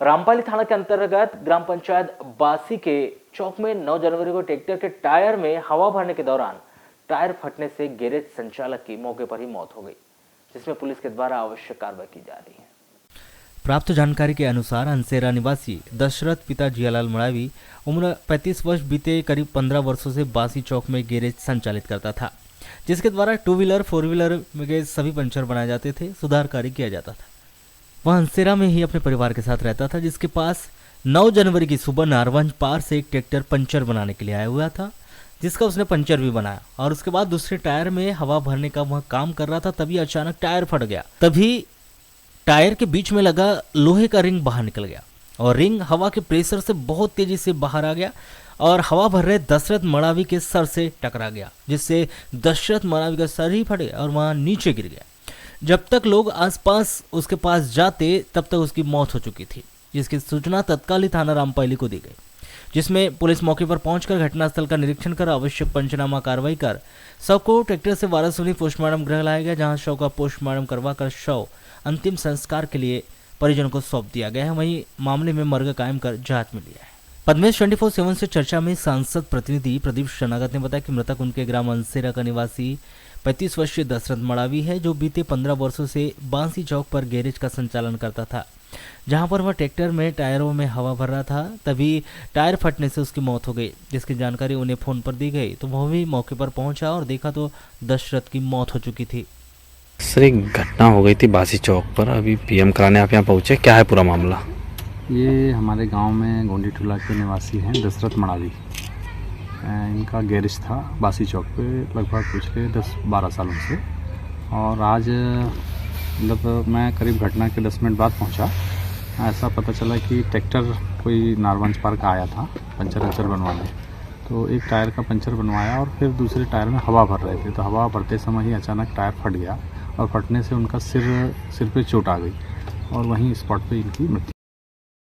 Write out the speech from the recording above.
रामपाली थाना के अंतर्गत ग्राम पंचायत बासी के चौक में 9 जनवरी को ट्रैक्टर के टायर में हवा भरने के दौरान टायर फटने से गैरेज संचालक की मौके पर ही मौत हो गई, जिसमें पुलिस के द्वारा आवश्यक कार्रवाई की जा रही है। प्राप्त जानकारी के अनुसार अंसेरा निवासी दशरथ पिता जियालाल मड़ावी उम्र 35 वर्ष बीते करीब 15 वर्षों से बासी चौक में गैरेज संचालित करता था, जिसके द्वारा 2 व्हीलर 4 व्हीलर में सभी पंचर बनाए जाते थे, सुधार कार्य किया जाता था। वह अंसेरा में ही अपने परिवार के साथ रहता था, जिसके पास 9 जनवरी की सुबह नारवंज पार से एक ट्रैक्टर पंचर बनाने के लिए आया हुआ था, जिसका उसने पंचर भी बनाया और उसके बाद दूसरे टायर में हवा भरने का वह काम कर रहा था। तभी अचानक टायर फट गया। तभी टायर के बीच में लगा लोहे का रिंग बाहर निकल गया और रिंग हवा के प्रेशर से बहुत तेजी से बाहर आ गया और हवा भर रहे दशरथ मड़ावी के सर से टकरा गया, जिससे दशरथ मड़ावी का सर ही फट गया और वहां नीचे गिर गया। जब तक लोग आसपास उसके पास जाते तब तक उसकी मौत हो चुकी थी, जिसकी सूचना तत्काल ही थाना रामपाली को दी गई, जिसमें पुलिस मौके पर पहुंचकर घटनास्थल का निरीक्षण कर आवश्यक पंचनामा कार्रवाई कर शव को ट्रैक्टर से वाराणसी पोस्टमार्टम गृह लाया गया, जहां शव का पोस्टमार्टम करवाकर शव अंतिम संस्कार के लिए परिजनों को सौंप दिया गया है। वहीं मामले में मर्ग कायम कर जांच में लिया है। पद्मेश 24/7 से चर्चा में सांसद प्रतिनिधि प्रदीप शनागत ने बताया कि मृतक उनके ग्राम अंसेरा का निवासी 35 वर्षीय दशरथ मड़ावी है, जो बीते 15 वर्षों से बांसी चौक पर गैरेज का संचालन करता था, जहां पर वह ट्रैक्टर में टायरों में हवा भर रहा था। तभी टायर फटने से उसकी मौत हो गई, जिसकी जानकारी उन्हें फोन पर दी गई तो वह भी मौके पर पहुंचा और देखा तो दशरथ की मौत हो चुकी थी। सर, एक घटना हो गई थी बासी चौक पर, अभी पीएम कराने आप यहाँ पहुँचे, क्या है पूरा मामला? ये हमारे गांव में गोंडी टोला के निवासी हैं दशरथ मड़ावी। इनका गैरेज था बासी चौक पे लगभग पिछले 10-12 सालों से, और आज मतलब मैं करीब घटना के 10 मिनट बाद पहुंचा। ऐसा पता चला कि ट्रैक्टर कोई नारवंज पार का आया था पंचर बनवाने, तो एक टायर का पंचर बनवाया और फिर दूसरे टायर में हवा भर रहे थे, तो हवा भरते समय ही अचानक टायर फट गया और फटने से उनका सिर पे चोट आ गई और वहीं स्पॉट पे इनकी मृत्यु।